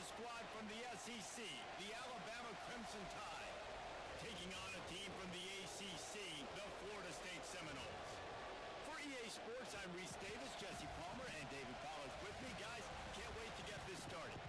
squad from the SEC, the Alabama Crimson Tide, taking on a team from the ACC, the Florida State Seminoles. For EA Sports, I'm Reese Davis, Jesse Palmer, and David Collins with me. Guys, can't wait to get this started.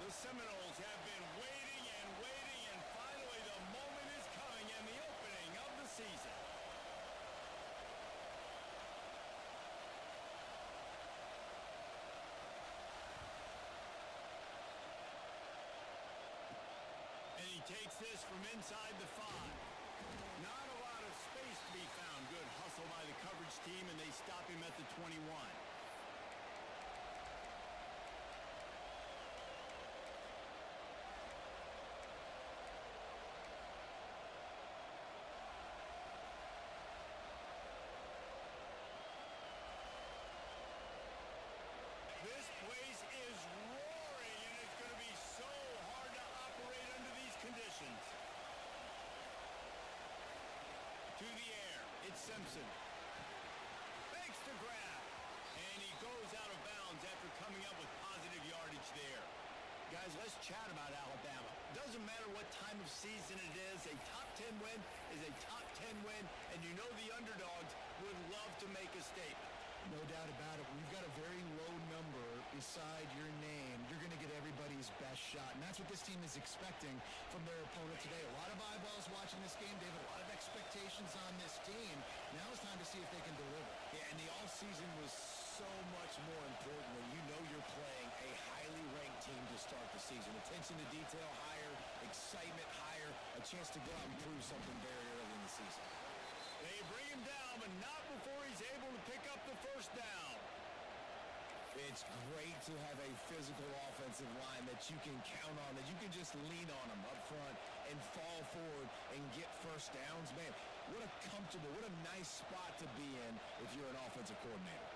The Seminoles have been waiting, and finally the moment is coming and the opening of the season. And he takes this from inside the 5. Not a lot of space to be found. Good hustle by the coverage team, and they stop him at the 21. This place is roaring, and it's going to be so hard to operate under these conditions. To the air, it's Simpson. Makes the grab, and he goes out of bounds after coming up with positive yardage there. Guys, let's chat about Alabama. Doesn't matter what time of season it is, a top 10 win is a top 10 win, and you know the underdogs would love to make a statement. No doubt about it. We've got a very low number beside your name. You're going to get everybody's best shot, and that's what this team is expecting from their opponent today. A lot of eyeballs watching this game, David. A lot of expectations on this team. Now it's time to see if they can deliver. Yeah, and the offseason was so much more important when you know you're playing a highly ranked team to start the season. Attention to detail higher, excitement higher, a chance to go out and prove something very early in the season. They bring him down, but not before he's able to pick up the first down. It's great to have a physical offensive line that you can count on, that you can just lean on them up front and fall forward and get first downs. Man, what a comfortable, what a nice spot to be in if you're an offensive coordinator.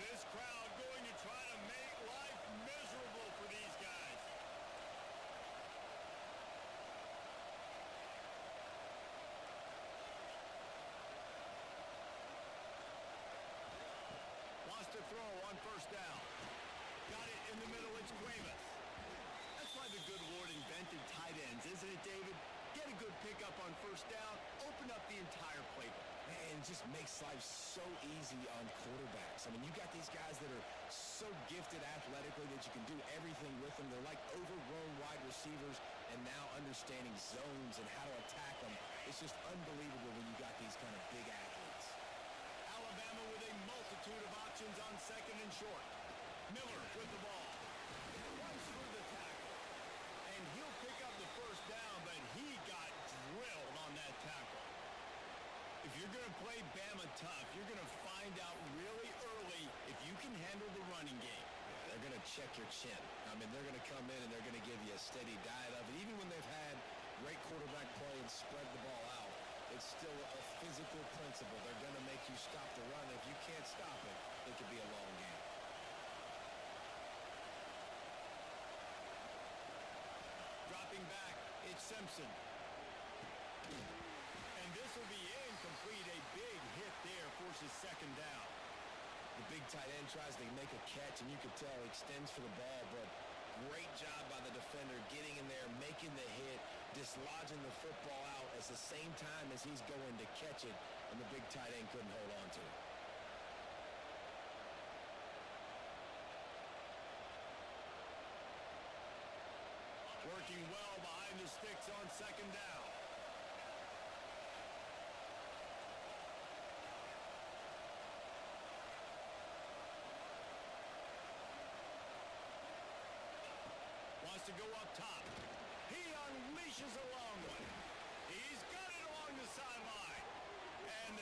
This crowd going to try to make life miserable for these guys. Wants to throw on first down. Got it in the middle, it's Cuevas. That's why the good Lord invented tight ends, isn't it, David? Get a good pickup on first down, open up the entire playbook. And it just makes life so easy on quarterbacks. I mean, you got these guys that are so gifted athletically that you can do everything with them. They're like overgrown wide receivers, and now understanding zones and how to attack them. It's just unbelievable when you got these kind of big athletes. Alabama with a multitude of options on second and short. Miller with the ball. Runs through the tackle. And he'll pick up the first down, but he got drilled on that tackle. If you're going to play Bama tough, you're going to find out really early if you can handle the running game. Yeah, they're going to check your chin. I mean, they're going to come in and they're going to give you a steady diet of it. Even when they've had great quarterback play and spread the ball out, it's still a physical principle. They're going to make you stop the run. If you can't stop it, it could be a long game. Dropping back, it's Simpson. And this will be incomplete. A big hit there forces second down. The big tight end tries to make a catch, and you can tell he extends for the ball, but great job by the defender getting in there, making the hit, dislodging the football out at the same time as he's going to catch it, and the big tight end couldn't hold on to it. Working well behind the sticks on second down. Wants to go up top. He unleashes a long one. He's got it along the sideline. And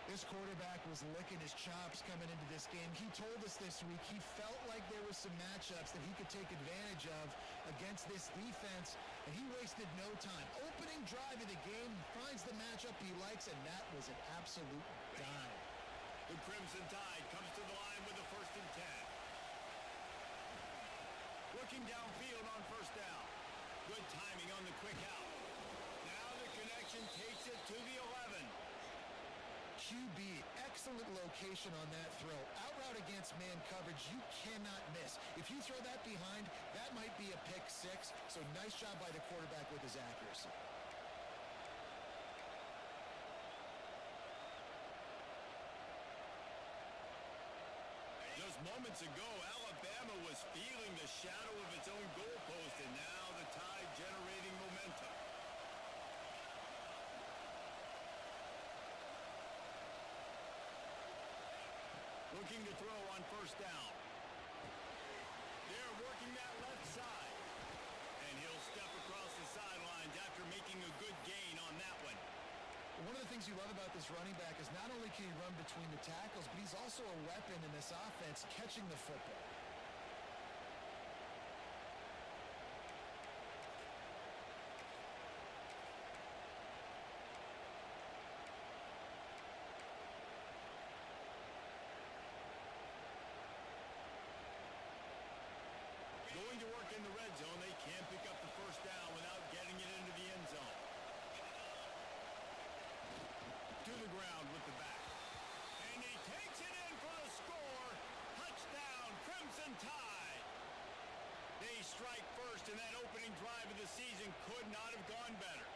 This quarterback was licking his chops coming into this game. He told us this week he felt like there was some matchups that he could take advantage of against this defense, and he wasted no time. Opening drive of the game, he finds the matchup he likes, and that was an absolute dime. the Crimson Tide comes to the line with the 1st and 10. Looking downfield on first down. Good timing on the quick out. formation takes it to the 11. QB, excellent location on that throw. Out route against man coverage, you cannot miss. If you throw that behind, that might be a pick six. So nice job by the quarterback with his accuracy. Just moments ago, Alabama was feeling the shadow of its own goalpost, and now the Tide generating momentum. Looking to throw on first down. They're working that left side. And he'll step across the sidelines after making a good gain on that one. One of the things you love about this running back is not only can he run between the tackles, but he's also a weapon in this offense catching the football. Going to work in the red zone. They can't pick up the first down without getting it into the end zone. To the ground with the back. And he takes it in for the score. Touchdown, Crimson Tide. They strike first, and that opening drive of the season could not have gone better.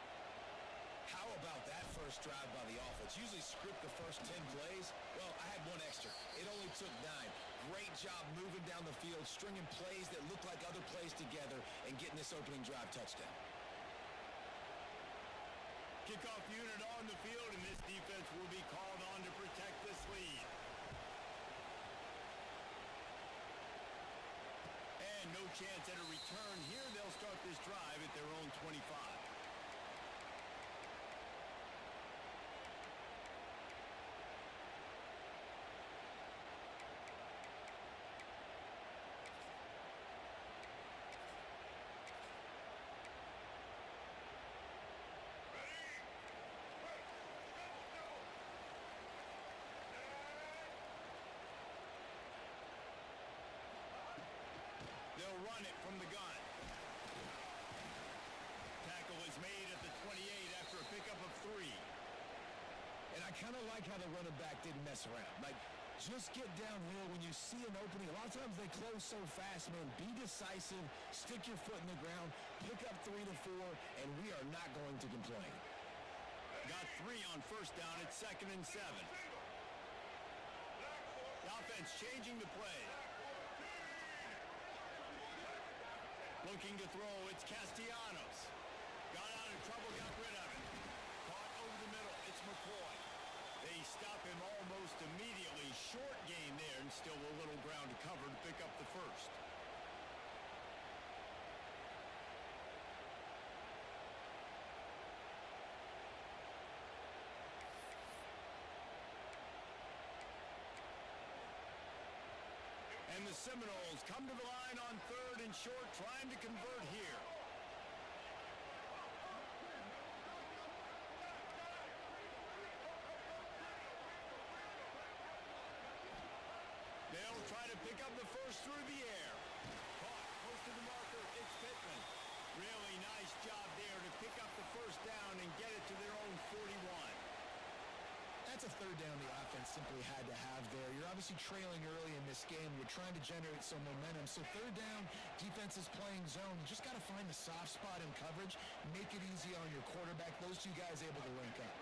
How about that first drive by the offense? Usually script the first 10 plays. Well, I had one extra. It only took 9. Great job moving down the field, stringing plays that look like other plays together, and getting this opening drive touchdown. Kickoff unit on the field, and this defense will be called on to protect this lead. And no chance at a return here. They'll start this drive at their own 25. They'll run it from the gun. Tackle is made at the 28 after a pickup of 3. And I kind of like how the running back didn't mess around. Like, just get downhill when you see an opening. A lot of times they close so fast, man. Be decisive, stick your foot in the ground, pick up 3 to 4, and we are not going to complain. Got 3 on first down at 2nd and 7. The offense changing the play. Looking to throw, it's Castellanos. Got out of trouble, got rid of it. Caught over the middle, it's McCoy. They stop him almost immediately. Short gain there, and still a little ground to cover to pick up the first. And the Seminoles come to the line on 3rd and short, trying to convert here. They'll try to pick up the first through the air. Caught, close to the marker, it's Pittman. Really nice job there to pick up the first down and get it to their own 41. That's a third down the offense simply had to have there. You're obviously trailing early in this game. You're trying to generate some momentum. So third down, defense is playing zone. You just got to find the soft spot in coverage, make it easy on your quarterback. Those two guys able to link up.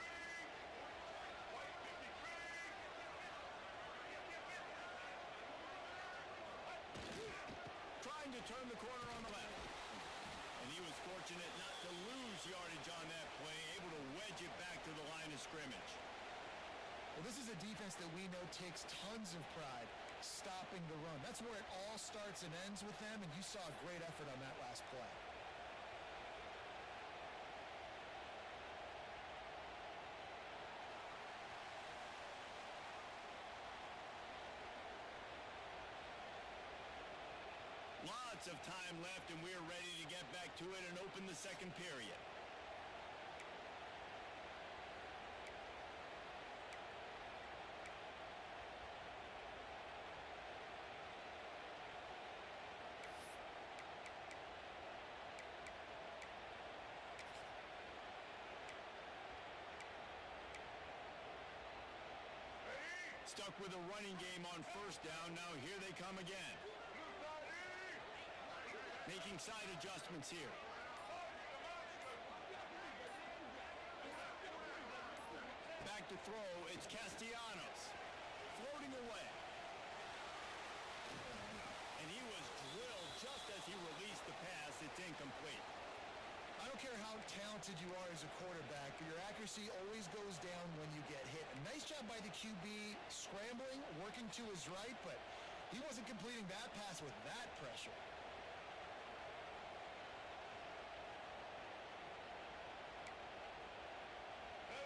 Trying to turn the corner on the left. And he was fortunate not to lose yardage on that play, able to wedge it back to the line of scrimmage. Well, this is a defense that we know takes tons of pride stopping the run. That's where it all starts and ends with them, and you saw a great effort on that last play. Lots of time left, and we're ready to get back to it and open the second period. Stuck with a running game on first down. Now here they come again. Making side adjustments here. Back to throw. It's Castellanos. Floating away. And he was drilled just as he released the pass. It's incomplete. I don't care how talented you are as a quarterback, but your accuracy always goes down when you get hit. A nice job by the QB scrambling, working to his right, but he wasn't completing that pass with that pressure.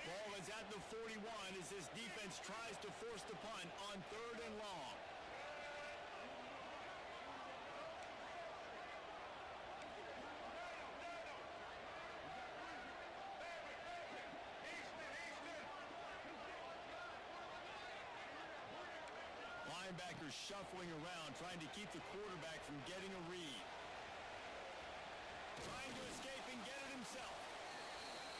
Ball is at the 41 as this defense tries to force the punt on 3rd and long. Linebackers shuffling around, trying to keep the quarterback from getting a read. Trying to escape and get it himself.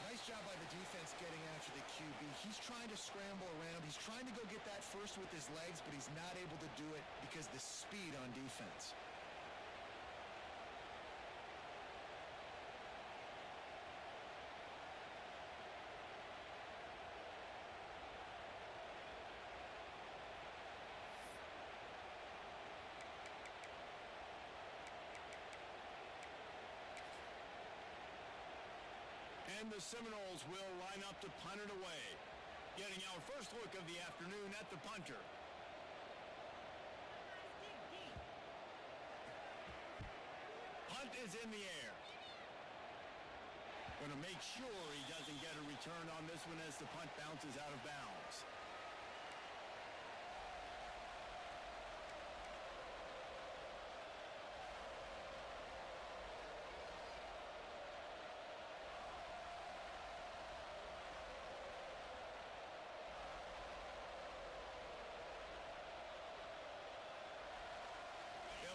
Nice job by the defense getting after the QB. He's trying to scramble around. He's trying to go get that first with his legs, but he's not able to do it because of the speed on defense. And the Seminoles will line up to punt it away. Getting our first look of the afternoon at the punter. Punt is in the air. Going to make sure he doesn't get a return on this one as the punt bounces out of bounds.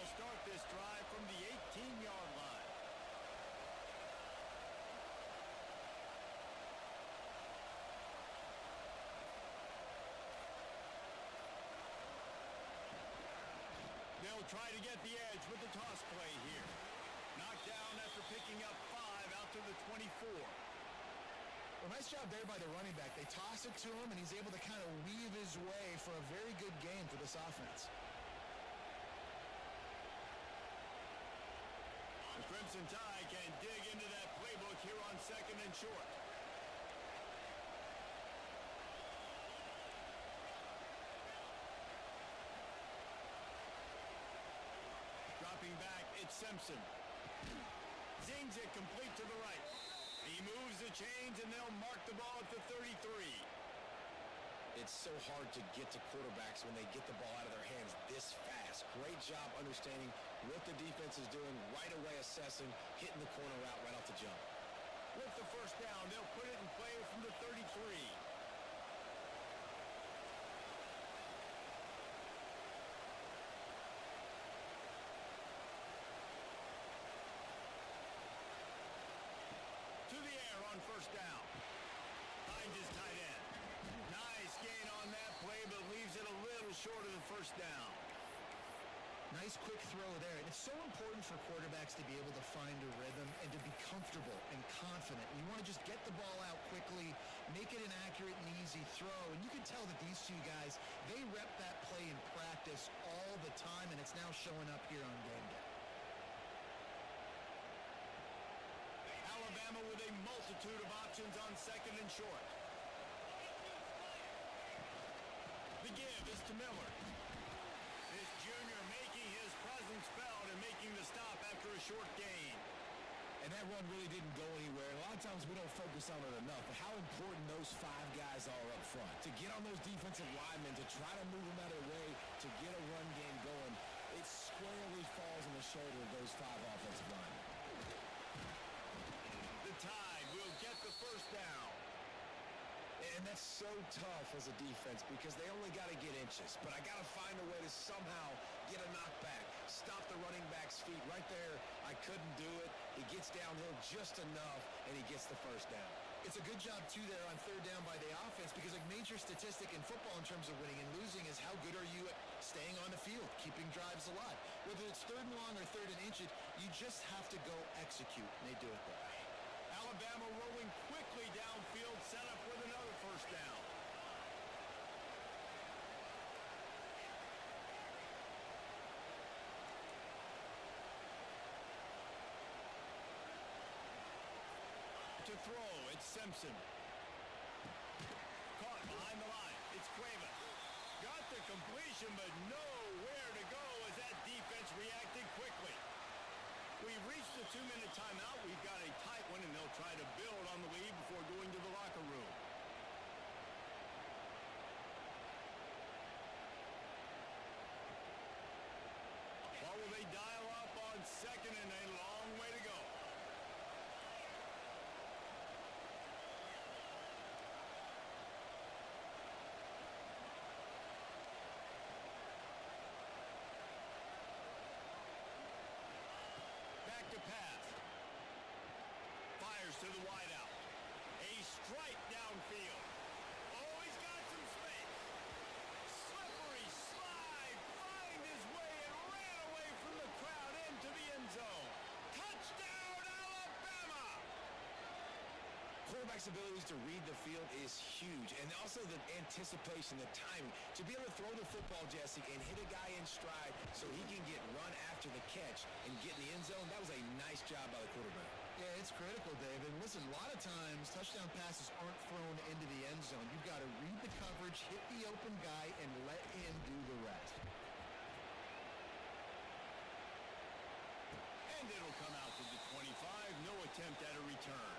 Start this drive from the 18-yard line. They'll try to get the edge with the toss play here. Knocked down after picking up 5 out to the 24. Well, nice job there by the running back. They toss it to him, and he's able to kind of weave his way for a very good game for this offense. The Crimson Tide can dig into that playbook here on 2nd and short. Dropping back, it's Simpson. Zings it complete to the right. He moves the chains, and they'll mark the ball at the 33. It's so hard to get to quarterbacks when they get the ball out of their hands this fast. Great job understanding what the defense is doing, right away assessing, hitting the corner route right off the jump. With the first down, they'll put it in play from the 33. To the air on first down. Finds his tight end. Nice gain on that play, but leaves it a little short of the first down. Nice quick throw there. And it's so important for quarterbacks to be able to find a rhythm and to be comfortable and confident. You want to just get the ball out quickly, make it an accurate and easy throw. And you can tell that these two guys, they rep that play in practice all the time, and it's now showing up here on game day. Alabama with a multitude of options on 2nd and short. The give is to Miller. This junior making his presence felt and making the stop after a short gain. And that run really didn't go anywhere. A lot of times we don't focus on it enough, but how important those 5 guys are up front. To get on those defensive linemen, to try to move them out of the way, to get a run game going, it squarely falls on the shoulder of those 5 offensive linemen. The Tide will get the first down. And that's so tough as a defense because they only got to get inches. But I got to find a way to somehow get a knockback, stop the running back's feet. Right there, I couldn't do it. He gets downhill just enough, and he gets the first down. It's a good job, too, there on third down by the offense because a major statistic in football in terms of winning and losing is how good are you at staying on the field, keeping drives alive. Whether it's third and long or third and inches, you just have to go execute, and they do it there. Alabama rolling quickly downfield, set up with another first down. To throw, it's Simpson. Caught behind the line. It's Craven. Got the completion, but nowhere to go as that defense reacted quickly. We've reached the 2-minute timeout. We've got a tight one, and they'll try to build on the lead before going to the locker room. What will they dial up on second and a long way to go? Back to pass. Fires to the wideout. A strike downfield. Oh, he's got some space. Slippery slide. Find his way and ran away from the crowd into the end zone. Touchdown, Alabama! Quarterback's abilities to read the field is huge, and also the anticipation, the timing. To be able to throw the football, Jesse, and hit a guy in stride so he can get run after the catch and get in the end zone, that was a nice job by the quarterback. Yeah, it's critical, David. Listen, a lot of times touchdown passes aren't thrown into the end zone. You've got to read the coverage, hit the open guy, and let him do the rest. And it'll come out to the 25. No attempt at a return.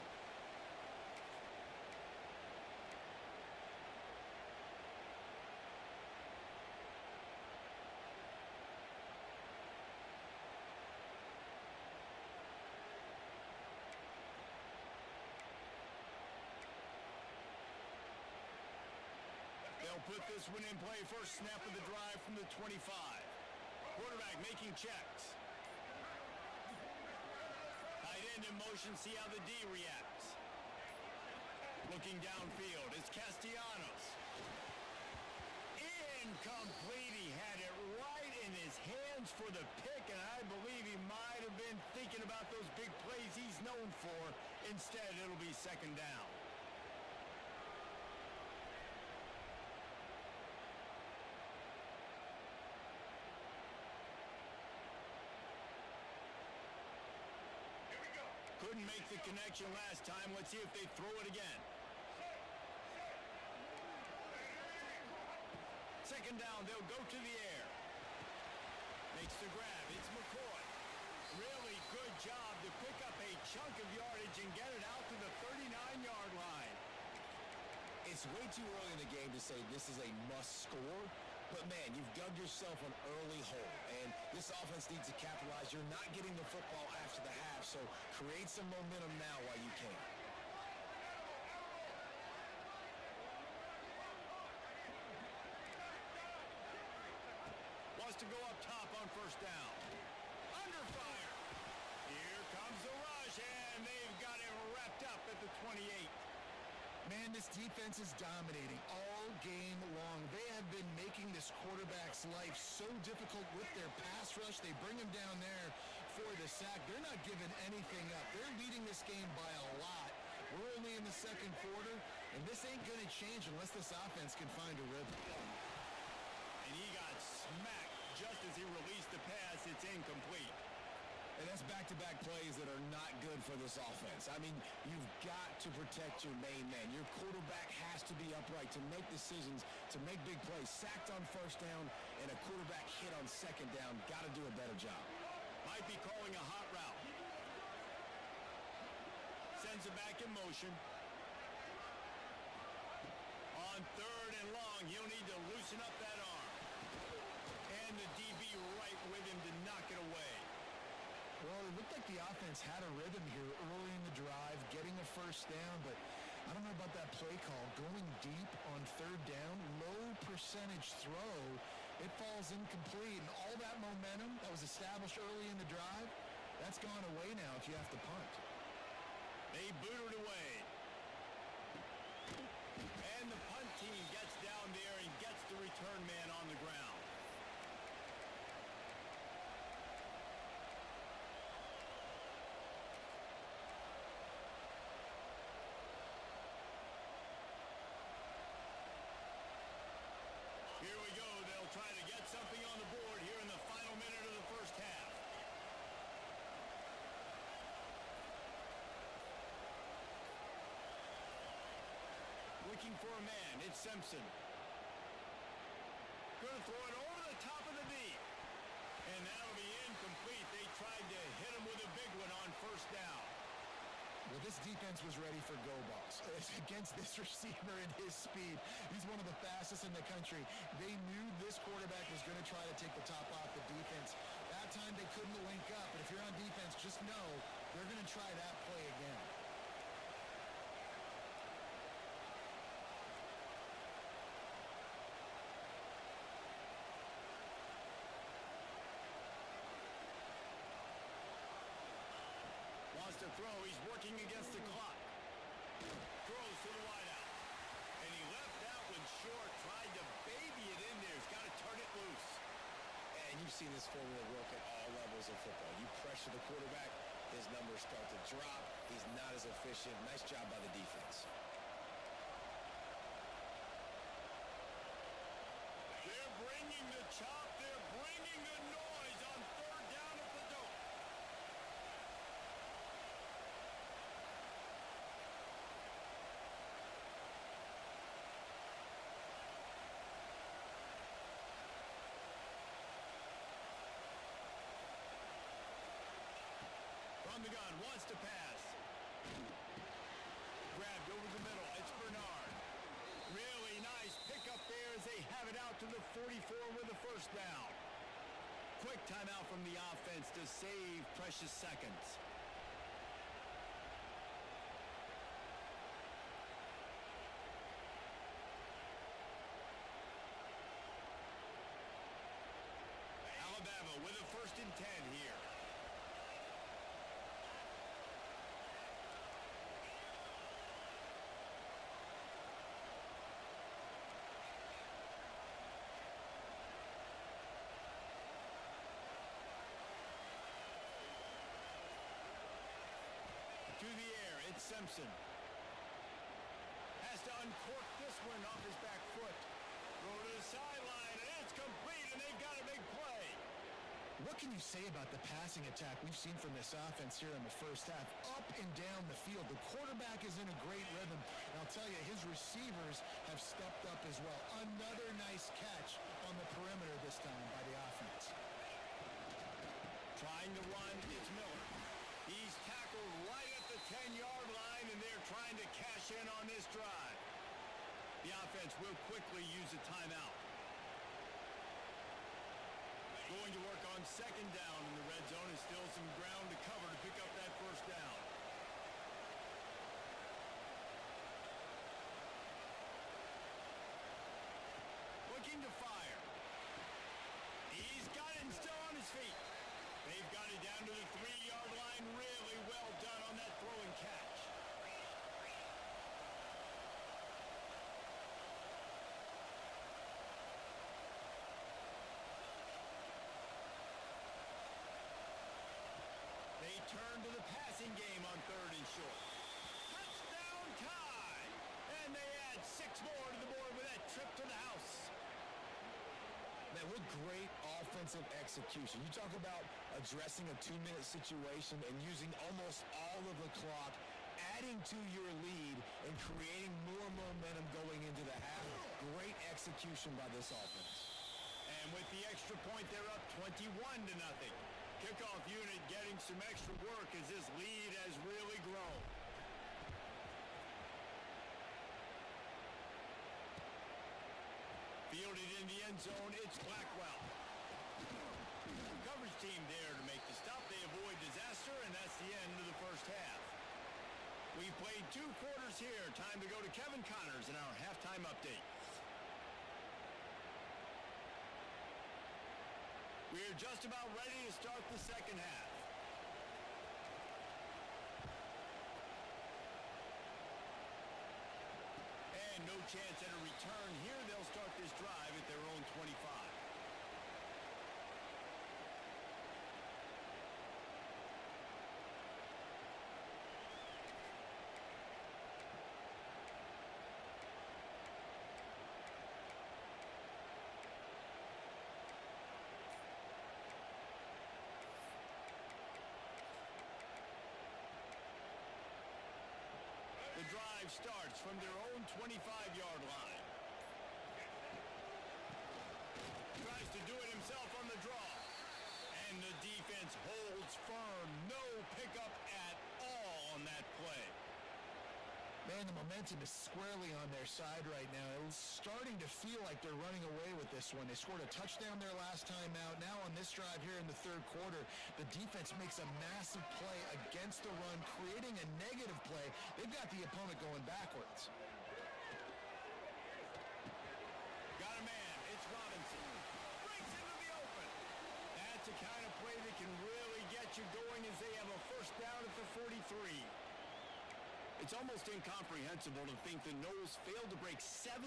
They'll put this one in play. First snap of the drive from the 25. Quarterback making checks. Tight end in motion, see how the D reacts. Looking downfield, it's Castellanos. Incomplete. He had it right in his hands for the pick, and I believe he might have been thinking about those big plays he's known for. Instead, it'll be second down. Couldn't make the connection last time. Let's see if they throw it again. Second down, they'll go to the air. Makes the grab. It's McCoy. Really good job to pick up a chunk of yardage and get it out to the 39-yard line. It's way too early in the game to say this is a must score, but man, you've dug yourself an early hole, and this offense needs to capitalize. You're not getting the football after the half, so create some momentum now while you can. Wants to go up top on first down. Under fire. Here comes the rush, and they've got it wrapped up at the 28. Man, this defense is dominating all game long. They have been making this quarterback's life so difficult with their pass rush. They bring him down there for the sack. They're not giving anything up. They're leading this game by a lot. We're only in the second quarter, and this ain't going to change unless this offense can find a rhythm. And he got smacked just as he released the pass. It's incomplete. And that's back-to-back plays that are not good for this offense. I mean, you've got to protect your main man. Your quarterback has to be upright to make decisions, to make big plays. Sacked on first down and a quarterback hit on second down. Got to do a better job. Might be calling a hot route. Sends it back in motion. On third and long, he'll need to loosen up that arm. And the DB right with him to knock it away. Well, it looked like the offense had a rhythm here early in the drive, getting a first down, but I don't know about that play call. Going deep on third down, low percentage throw, it falls incomplete. And all that momentum that was established early in the drive, that's gone away now if you have to punt. They boot it away. And the punt team gets down there and gets the return man on the ground. Here we go. They'll try to get something on the board here in the final minute of the first half. Looking for a man. It's Simpson. Going to throw it over the top of the deep. And that'll be incomplete. They tried to hit him with a big one on first down. Well, this defense was ready for go balls against this receiver and his speed. He's one of the fastest in the country. They knew this quarterback was going to try to take the top off the defense. That time they couldn't link up, but if you're on defense, just know they're going to try that play again. Wants to throw. He's working against the clock. Throws to the wideout. And he left that one short. Tried to baby it in there. He's got to turn it loose. And you've seen this formula work at all levels of football. You pressure the quarterback, his numbers start to drop. He's not as efficient. Nice job by the defense. They're bringing the chop. They're bringing the noise on third down at the dome. From the gun, wants to pass. Grabbed over the middle. It's Bernard. Really nice pickup there as they have it out to the 44 with a first down. Quick timeout from the offense to save precious seconds. Alabama with a 1st and 10 here. To the air, it's Simpson. Has to uncork this one off his back foot. Throw to the sideline, and it's complete, and they've got a big play. What can you say about the passing attack we've seen from this offense here in the first half? Up and down the field. The quarterback is in a great rhythm. And I'll tell you, his receivers have stepped up as well. Another nice catch on the perimeter this time by the offense. Trying to run, it's Miller. He's tackled right at the 10-yard line, and they're trying to cash in on this drive. The offense will quickly use a timeout. Going to work on 2nd down in the red zone, and still some ground to cover to pick up that first down. Looking to fire. He's got it and still on his feet. They've got it down to the 3-yard line. Really well done on that throw and catch. They turn to the passing game on 3rd and short. Touchdown tie! And they add 6 more to the board with that trip to the house. Man, what great offensive execution. You talk about addressing a 2-minute situation and using almost all of the clock, adding to your lead and creating more momentum going into the half. Great execution by this offense. And with the extra point, they're up 21-0. Kickoff unit getting some extra work as this lead has really grown. Fielded in the end zone, it's Blackwell. Coverage team there to make the stop. They avoid disaster, and that's the end of the first half. We've played 2 quarters here. Time to go to Kevin Connors in our halftime update. We're just about ready to start the second half. And no chance at a return here. They'll start this drive at their own 25. The drive starts from their own 25-yard line. Tries to do it himself on the draw. And the defense holds firm. No pickup at all on that play. Man, the momentum is squarely on their side right now. It's starting to feel like they're running away with this one. They scored a touchdown their last time out. Now on this drive here in the third quarter, the defense makes a massive play against the run, creating a negative play. They've got the opponent going backwards. Got a man. It's Robinson. Breaks into the open. That's a kind of play that can really get you going as they have a first down at the 43. It's almost incomprehensible to think the Noles failed to break 17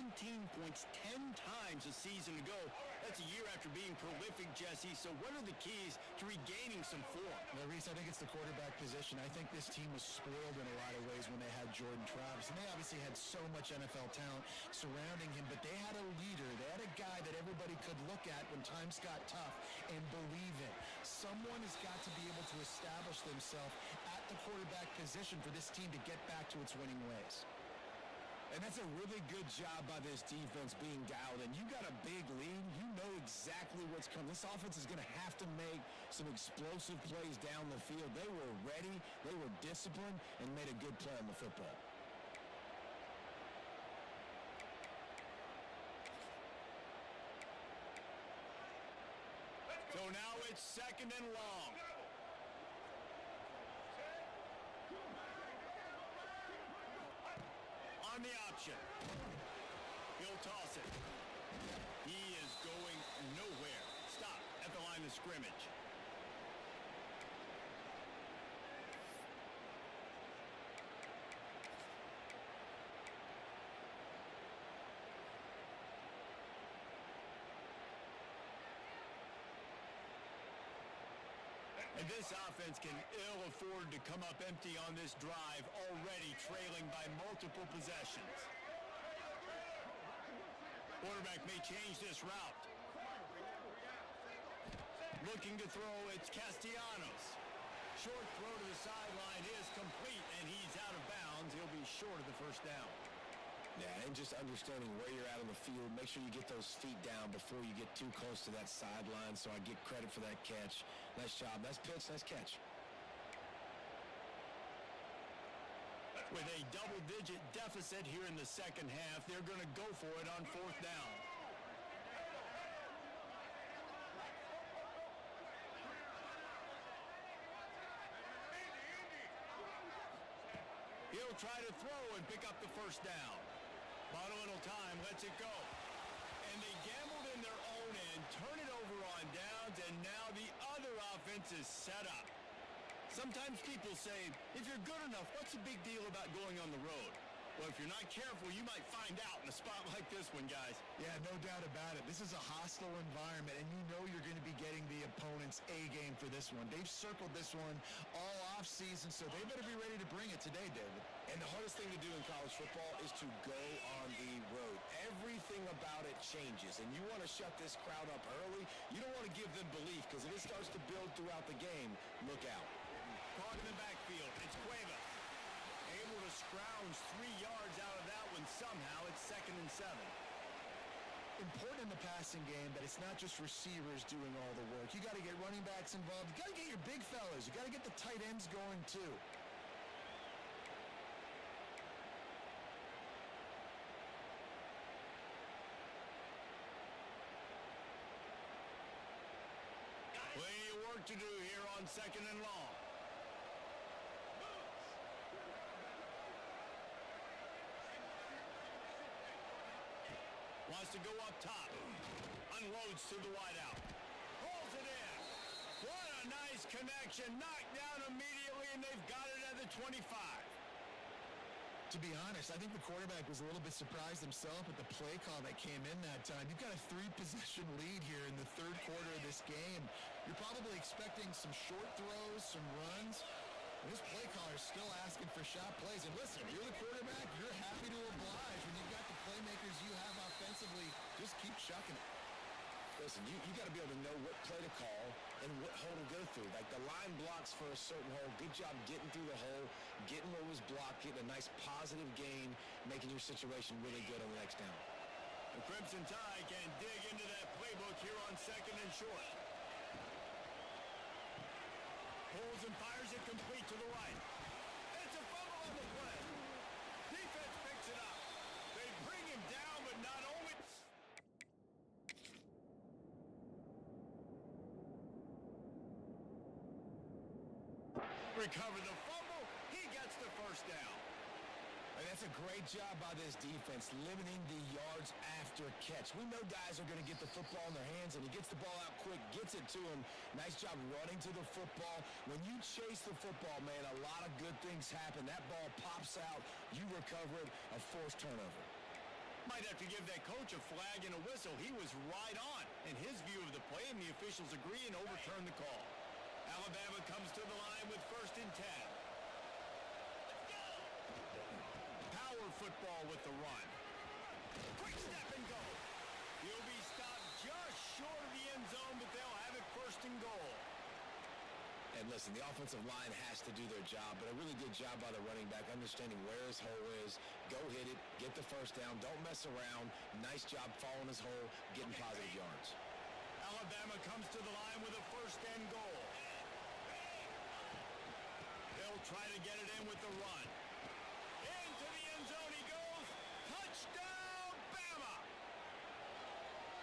points 10 times a season ago. That's a year after being prolific, Jesse. So what are the keys to regaining some form? Well, Reese, I think it's the quarterback position. I think this team was spoiled in a lot of ways when they had Jordan Travis. And they obviously had so much NFL talent surrounding him, but they had a leader. They had a guy that everybody could look at when times got tough and believe in. Someone has got to be able to establish themselves at the quarterback position for this team to get back to its winning ways. And that's a really good job by this defense being dialed in. You got a big lead. You know exactly what's coming. This offense is going to have to make some explosive plays down the field. They were ready, they were disciplined, and made a good play on the football. So now it's second and long. On the option. He'll toss it. He is going nowhere. Stop at the line of scrimmage. And this offense can ill afford to come up empty on this drive, already trailing by multiple possessions. Quarterback may change this route. Looking to throw, it's Castellanos. Short throw to the sideline is complete, and he's out of bounds. He'll be short of the first down. Yeah, and just understanding where you're at on the field. Make sure you get those feet down before you get too close to that sideline, so I get credit for that catch. Nice job. Nice pitch. Nice catch. With a double-digit deficit here in the second half, they're going to go for it on fourth down. He'll try to throw and pick up the first down. Bought a little time, lets it go. And they gambled in their own end, turn it over on downs, and now the other offense is set up. Sometimes people say, if you're good enough, what's the big deal about going on the road? Well, if you're not careful, you might find out in a spot like this one, guys. Yeah, no doubt about it. This is a hostile environment, and you know you're going to be getting the opponent's A-game for this one. They've circled this one all off-season, so they better be ready to bring it today, David. And the hardest thing to do in college football is to go on the road. Everything about it changes, and you want to shut this crowd up early. You don't want to give them belief, because if it starts to build throughout the game, look out. Caught in the backfield. It's Cuevas. Able to scrounge 3 yards out of that one somehow. It's 2nd and 7. Important in the passing game that it's not just receivers doing all the work. You got to get running backs involved. You got to get your big fellas. You got to get the tight ends going too. Plenty of work to do here on 2nd and long. Wants to go up top. Unloads to the wideout. Pulls it in. Misconnection, knocked down immediately, and they've got it at the 25. To be honest, I think the quarterback was a little bit surprised himself at the play call that came in that time. You've got a 3-possession lead here in the third quarter of this game. You're probably expecting some short throws, some runs. This play caller is still asking for shot plays. And listen, you're the quarterback. You're happy to oblige. When you've got the playmakers you have offensively, just keep chucking it. Listen, you got to be able to know what play to call and what hole to go through. Like the line blocks for a certain hole. Good job getting through the hole, getting what was blocked, getting a nice positive gain, making your situation really good on the next down. The Crimson Tide can dig into that playbook here on second and short. Pulls and fires it complete to the right. It's a fumble on the play. Defense picks it up. They bring him down, but not only... Recover the fumble. He gets the first down. And that's a great job by this defense, limiting the yards after catch. We know guys are going to get the football in their hands, and he gets the ball out quick, gets it to him. Nice job running to the football. When you chase the football, man, a lot of good things happen. That ball pops out. You recover it, a forced turnover. Might have to give that coach a flag and a whistle. He was right on in his view of the play, and the officials agree and overturn the call. Alabama comes to the line with 1st and 10. Power football with the run. Quick step and go. He'll be stopped just short of the end zone, but they'll have it 1st and goal. And listen, the offensive line has to do their job, but a really good job by the running back, understanding where his hole is. Go hit it, get the first down, don't mess around. Nice job following his hole, getting positive yards. Alabama comes to the line with a 1st and goal. They'll try to get it in with the run. Into the end zone he goes. Touchdown, Bama!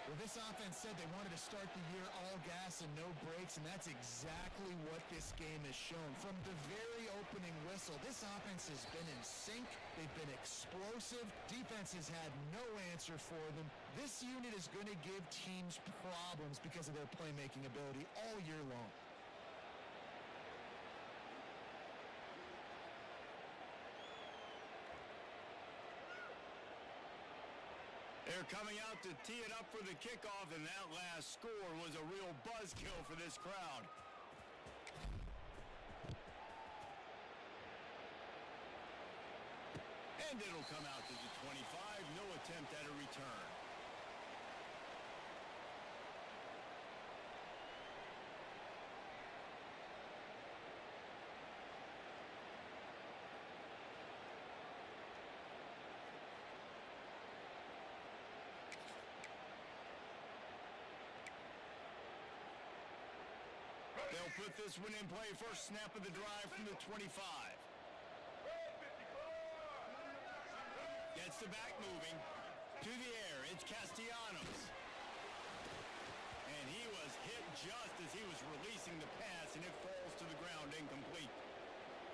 Well, this offense said they wanted to start the year all gas and no brakes, and that's exactly what this game has shown. From the very opening whistle, this offense has been in sync. They've been explosive. Defense has had no answer for them. This unit is going to give teams problems because of their playmaking ability all year long. They're coming out to tee it up for the kickoff, and that last score was a real buzzkill for this crowd. And it'll come out to the 25. No attempt at a return. They'll put this one in play. First snap of the drive from the 25. Gets the back moving. To the air, it's Castellanos. And he was hit just as he was releasing the pass, and it falls to the ground incomplete.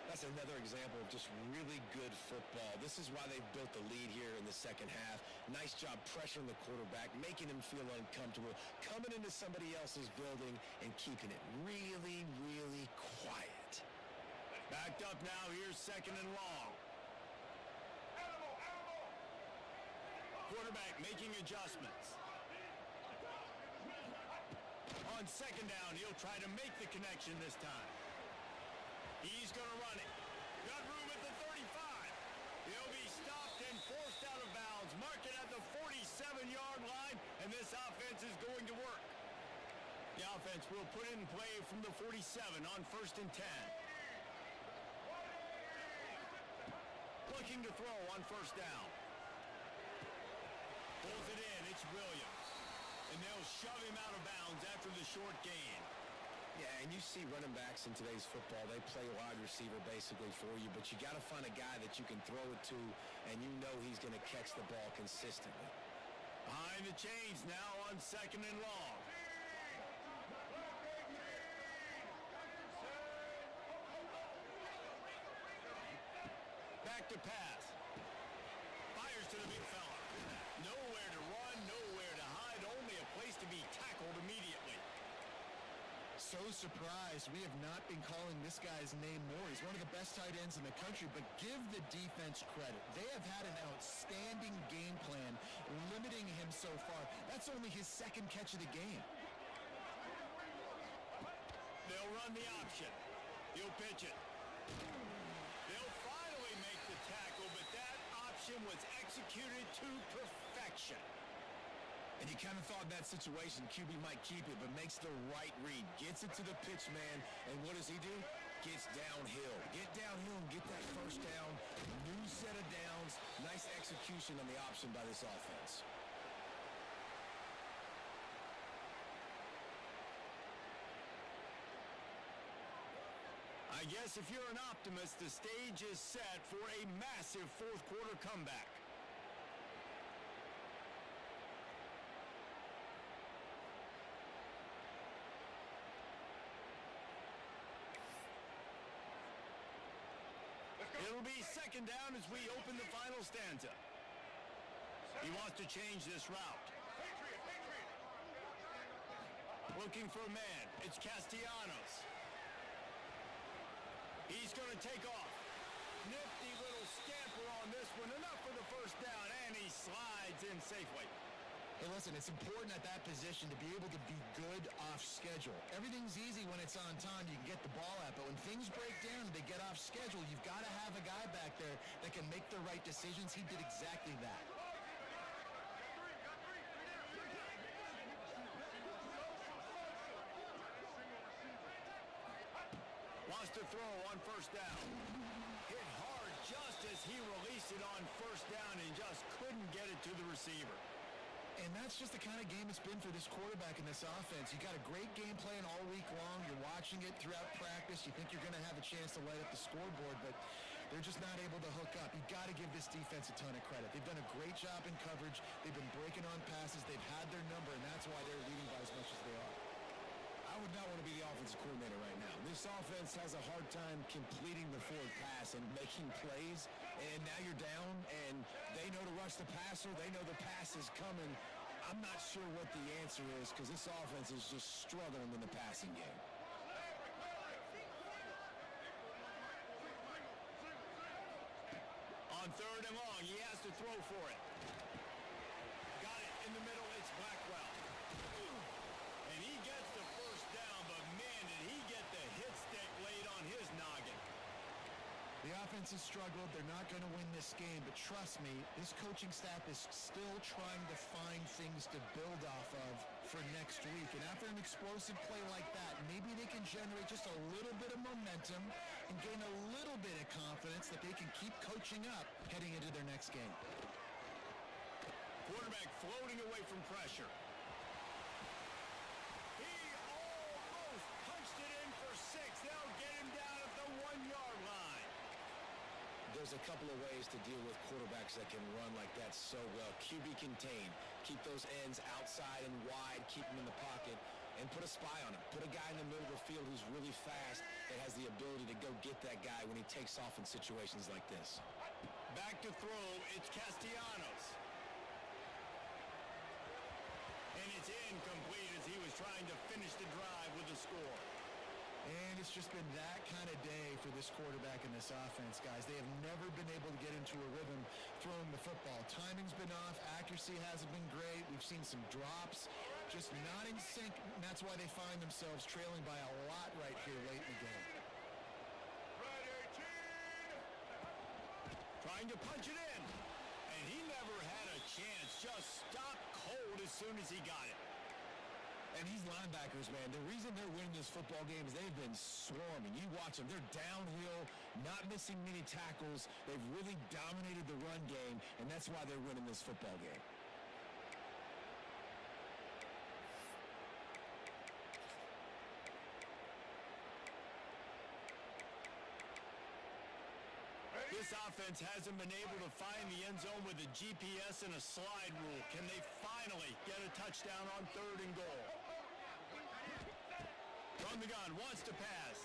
That's another example of just really good football. This is why they've built the lead here in the second half. Nice job pressuring the quarterback, making him feel uncomfortable, coming into somebody else's building and keeping it really, really quiet. Backed up now, here's 2nd and long. Quarterback making adjustments. On 2nd down, he'll try to make the connection this time. He's going to run it. Got room at the 35. He'll be stopped and forced out of bounds. Mark it at the 47-yard line, and this offense is going to work. The offense will put it in play from the 47 on 1st and 10. Looking to throw on 1st down. Pulls it in. It's Williams. And they'll shove him out of bounds after the short gain. Yeah, and you see running backs in today's football, they play wide receiver basically for you, but you got to find a guy that you can throw it to, and you know he's going to catch the ball consistently. Behind the chains now on 2nd and long. Back to pass. Fires to the big fella. Nowhere to run, nowhere to hide, only a place to be tackled immediately. so surprised we have not been calling this guy's name more. He's one of the best tight ends in the country, but give the defense credit. They have had an outstanding game plan limiting him so far. That's only his second catch of the game. They'll run the option. He'll pitch it. They'll finally make the tackle, but that option was executed to perfection. And you kind of thought in that situation QB might keep it, but makes the right read. Gets it to the pitch man, and what does he do? Gets downhill. Get downhill and get that first down. New set of downs. Nice execution on the option by this offense. I guess if you're an optimist, the stage is set for a massive fourth quarter comeback. It'll be second down as we open the final stanza. He wants to change this route. Looking for a man. It's Castellanos. He's going to take off. Nifty little scamper on this one. Enough for the first down, and he slides in safely. Hey, listen, it's important at that position to be able to be good off schedule. Everything's easy when it's on time. You can get the ball out. But when things break down and they get off schedule, you've got to have a guy back there that can make the right decisions. He did exactly that. Wants to throw on first down. Hit hard just as he released it on first down and just couldn't get it to the receiver. And that's just the kind of game it's been for this quarterback in this offense. You got a great game plan all week long. You're watching it throughout practice. You think you're going to have a chance to light up the scoreboard, but they're just not able to hook up. You got to give this defense a ton of credit. They've done a great job in coverage. They've been breaking on passes. They've had their number, and that's why they're leading by as much as they are. I would not want to be the offensive coordinator right now. This offense has a hard time completing the forward pass and making plays, and now you're down, and they know to rush the passer. They know the pass is coming. I'm not sure what the answer is because this offense is just struggling in the passing game. On third and long, he has to throw for it. Got it in the middle. It's Blackwell. And he gets the first down, but man, did he get the hit stick laid on his noggin. The offense has struggled. They're not going to win this game, but trust me, this coaching staff is still trying to find things to build off of for next week. And after an explosive play like that, maybe they can generate just a little bit of momentum and gain a little bit of confidence that they can keep coaching up heading into their next game. Quarterback floating away from pressure. He almost punched it in for 6. They'll get him down at the 1-yard line. There's a couple of ways to deal with quarterbacks that can run like that so well. QB contain. Keep those ends outside and wide. Keep them in the pocket. And put a spy on him. Put a guy in the middle of the field who's really fast that has the ability to go get that guy when he takes off in situations like this. Back to throw. It's Castellanos. And it's incomplete as he was trying to finish the drive with a score. And it's just been that kind of day for this quarterback in this offense, guys. They have never been able to get into a rhythm throwing the football. Timing's been off. Accuracy hasn't been great. We've seen some drops, just not in sync. And that's why they find themselves trailing by a lot right here late in the game. Trying to punch it in. And he never had a chance. Just stopped cold as soon as he got it. And these linebackers, man, the reason they're winning this football game is they've been swarming. You watch them. They're downhill, not missing many tackles. They've really dominated the run game, and that's why they're winning this football game. This offense hasn't been able to find the end zone with a GPS and a slide rule. Can they finally get a touchdown on third and goal? From the gun, wants to pass.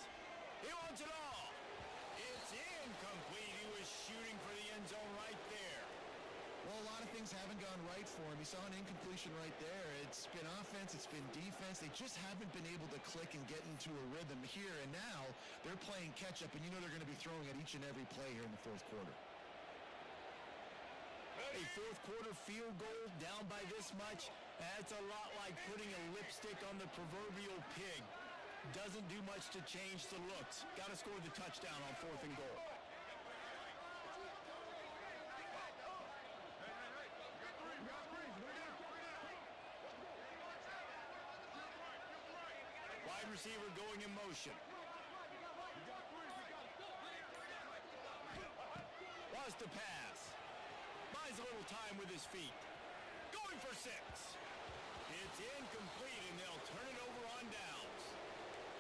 He wants it all. It's incomplete. He was shooting for the end zone right there. Well, a lot of things things haven't gone right for him. He saw an incompletion right there. It's been offense, it's been defense. They just haven't been able to click and get into a rhythm here, and now they're playing catch-up, and you know they're going to be throwing at each and every play here in the fourth quarter. A fourth quarter field goal down by this much, that's a lot like putting a lipstick on the proverbial pig. Doesn't do much to change the looks. Got to score the touchdown on 4th and goal. Wide receiver going in motion. Wants to pass. Buys a little time with his feet. Going for 6. It's incomplete, and they'll turn it over on downs.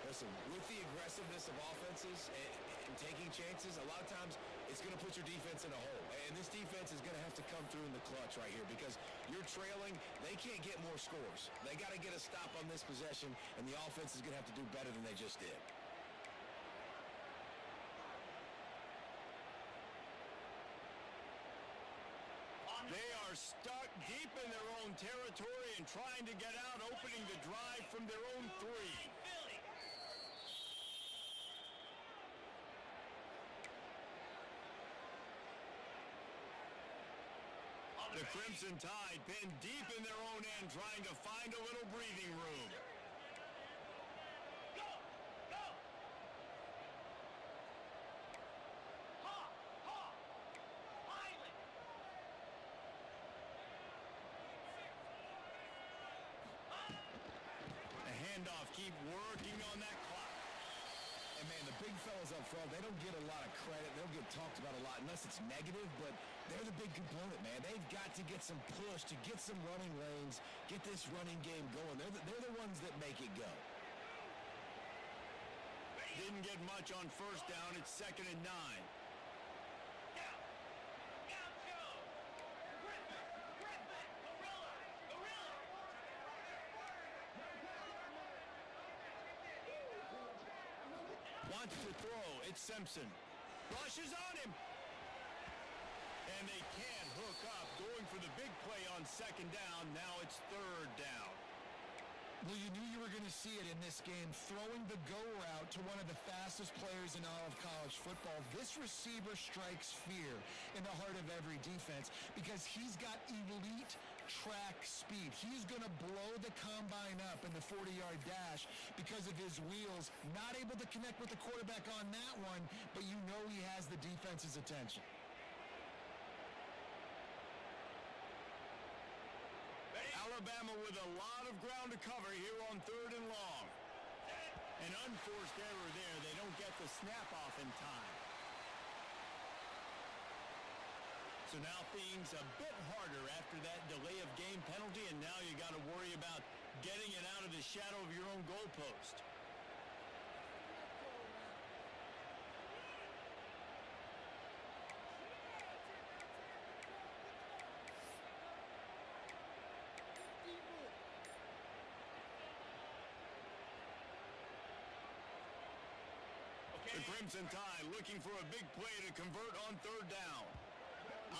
Listen, with the aggressiveness of offenses and taking chances, a lot of times it's going to put your defense in a hole. And this defense is going to have to come through in the clutch right here because you're trailing. They can't get more scores. They got to get a stop on this possession, and the offense is going to have to do better than they just did. They are stuck deep in their own territory and trying to get out, opening the drive from their own 3. The Crimson Tide pinned deep in their own end, trying to find a little breathing room. The handoff, keep working on that clock. And, man, the big fellas up front, they don't get a lot of credit. They don't get talked about a lot unless it's negative, but they're the big component, man. They've got to get some push, to get some running lanes, get this running game going. They're the ones that make it go. Didn't get much on 1st down. It's 2nd and 9. Wants to throw. It's Simpson. Rushes on him. And they can't hook up. Going for the big play on 2nd down. Now it's 3rd down. Well, you knew you were going to see it in this game, throwing the go route to one of the fastest players in all of college football. This receiver strikes fear in the heart of every defense because he's got elite track speed. He's going to blow the combine up in the 40-yard dash because of his wheels. Not able to connect with the quarterback on that one, but you know he has the defense's attention. Alabama with a lot of ground to cover here on 3rd and long. An unforced error there. They don't get the snap off in time. So now things a bit harder after that delay of game penalty, and now you got to worry about getting it out of the shadow of your own goalpost. The Crimson Tide looking for a big play to convert on 3rd down.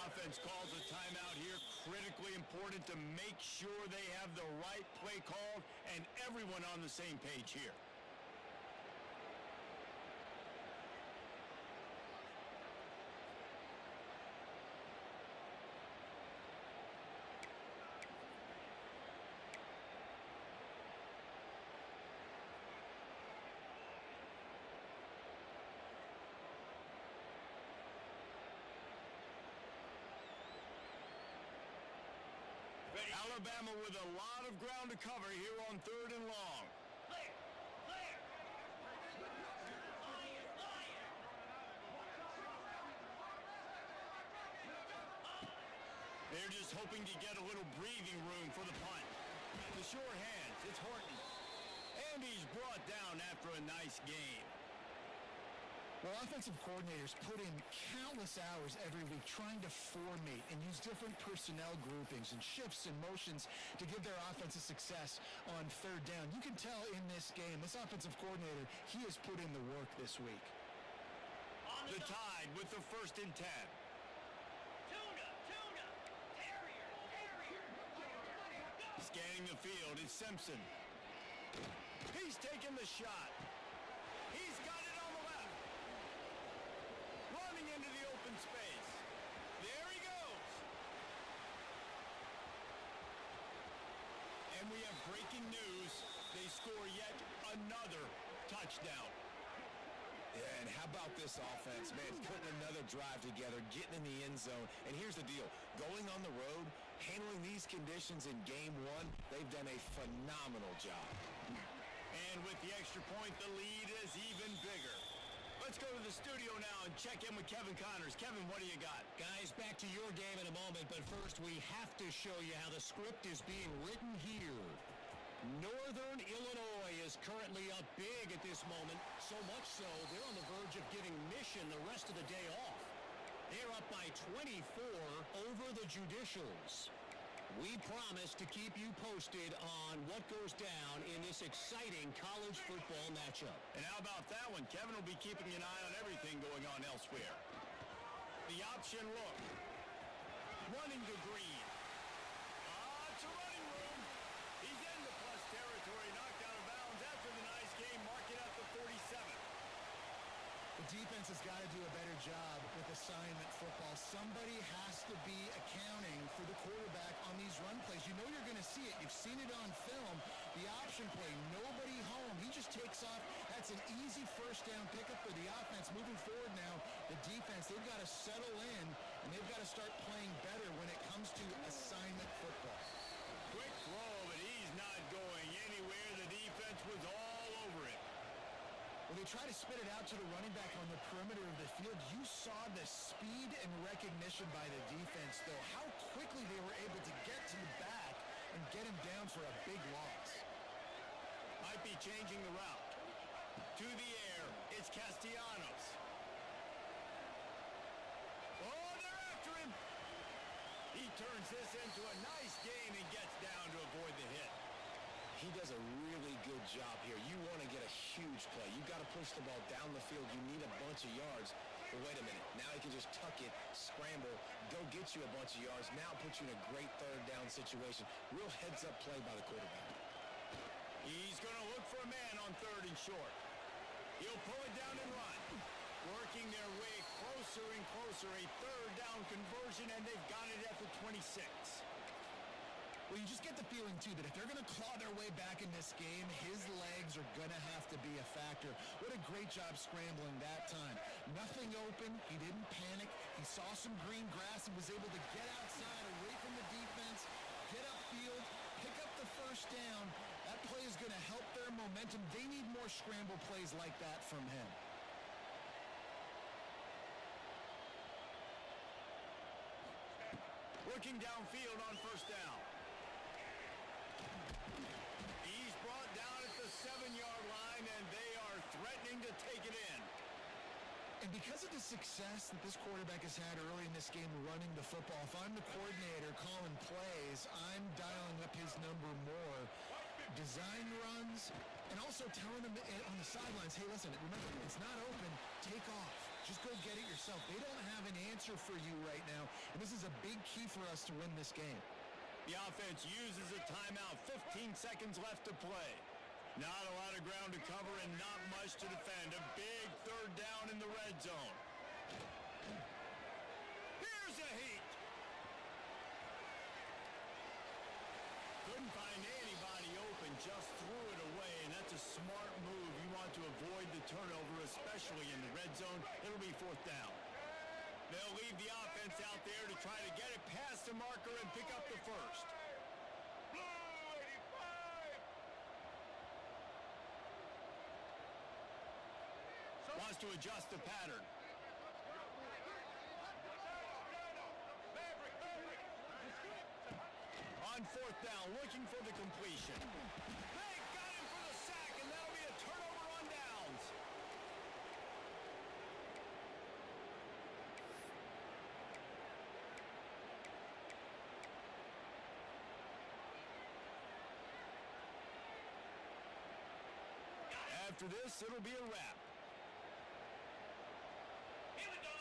Offense calls a timeout here, critically important to make sure they have the right play called and everyone on the same page here. Alabama with a lot of ground to cover here on 3rd and long. Clear, clear. They're just hoping to get a little breathing room for the punt. The sure hands, it's Horton. And he's brought down after a nice game. Well, offensive coordinators put in countless hours every week trying to formate and use different personnel groupings and shifts and motions to give their offensive success on 3rd down. You can tell in this game, this offensive coordinator, he has put in the work this week. The Tide with the 1st and 10. Tuna, Terriers. running the field. It's Simpson. He's taking the shot. He's got it on the left. Running into the open space. There he goes. And we have breaking news. They score yet another touchdown. Yeah, and how about this offense, man? Putting another drive together, getting in the end zone. And here's the deal. Going on the road, handling these conditions in game one, they've done a phenomenal job. And with the extra point, the lead is even bigger. Let's go to the studio now and check in with Kevin Connors. Kevin, what do you got? Guys, back to your game in a moment, but first we have to show you how the script is being written here. Northern Illinois is currently up big at this moment, so much so they're on the verge of giving Mission the rest of the day off. They're up by 24 over the Judicials. We promise to keep you posted on what goes down in this exciting college football matchup. And how about that one? Kevin will be keeping an eye on everything going on elsewhere. The option look. Running to Green. It's a running room. He's into plus territory, knocked out of bounds after the nice game, marking at the 47. The defense has got to do a better job with assignment football. Somebody has to be accounting for the quarterback on these run plays. You know you're going to see it. You've seen it on film. The option play, nobody home. He just takes off. That's an easy first down pickup for the offense. Moving forward now, the defense, they've got to settle in, and they've got to start playing better when it comes to assignment football. Quick throw, but he's not going anywhere. The defense was all over it. When they try to spit it out to the running back on the perimeter of the field, you saw the speed and recognition by the defense, though. How quickly they were able to get to the back and get him down for a big loss. Might be changing the route. To the air, it's Castellanos. Oh, they're after him. He turns this into a nice game and gets down to avoid the hit. He does a really good job here. You want to get a huge play. You've got to push the ball down the field. You need a bunch of yards. But wait a minute. Now he can just tuck it, scramble, go get you a bunch of yards. Now put you in a great third down situation. Real heads-up play by the quarterback. He's going to look for a man on third and short. He'll pull it down and run. Working their way closer and closer. A third down conversion, and they've got it at the 26. Well, you just get the feeling, too, that if they're going to claw their way back in this game, his legs are going to have to be a factor. What a great job scrambling that time. Nothing open. He didn't panic. He saw some green grass and was able to get outside, away from the defense, get upfield, pick up the first down. That play is going to help their momentum. They need more scramble plays like that from him. Looking downfield on first down. He's brought down at the 7-yard line, and they are threatening to take it in. And because of the success that this quarterback has had early in this game running the football, if I'm the coordinator calling plays, I'm dialing up his number more. Design runs, and also telling him on the sidelines, hey, listen, remember, it's not open, take off. Just go get it yourself. They don't have an answer for you right now, and this is a big key for us to win this game. The offense uses a timeout. 15 seconds left to play. Not a lot of ground to cover and not much to defend. A big third down in the red zone. Here's a heat. Couldn't find anybody open, just threw it away, and that's a smart move. You want to avoid the turnover, especially in the red zone. It'll be fourth down. They'll leave the offense out there to try to get it past the marker and pick up the first. Wants to adjust the pattern. On fourth down, looking for the completion. They got him for the sack, and that'll be a turnover on downs. After this, it'll be a wrap. Here we go.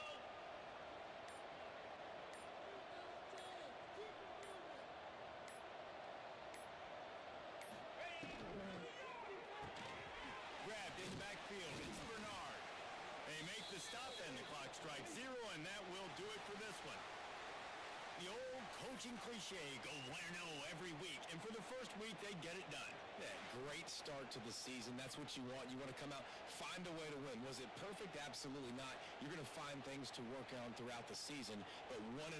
strike zero, and that will do it for this one. The old coaching cliche, go win-0 every week, and for the first week, they get it done. Yeah, great start to the season. That's what you want. You want to come out, find a way to win. Was it perfect? Absolutely not. You're going to find things to work on throughout the season, but 1-0,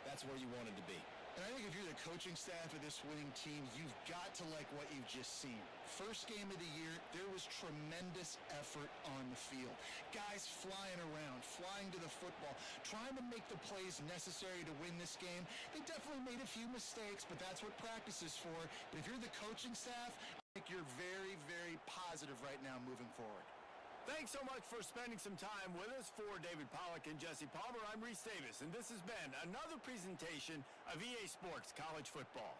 that's where you wanted to be. And I think if you're the coaching staff of this winning team, you've got to like what you've just seen. First game of the year, there was tremendous effort on the field. Guys flying around, flying to the football, trying to make the plays necessary to win this game. They definitely made a few mistakes, but that's what practice is for. But if you're the coaching staff, I think you're very, very positive right now moving forward. Thanks so much for spending some time with us. For David Pollack and Jesse Palmer, I'm Reese Davis, and this has been another presentation of EA Sports College Football.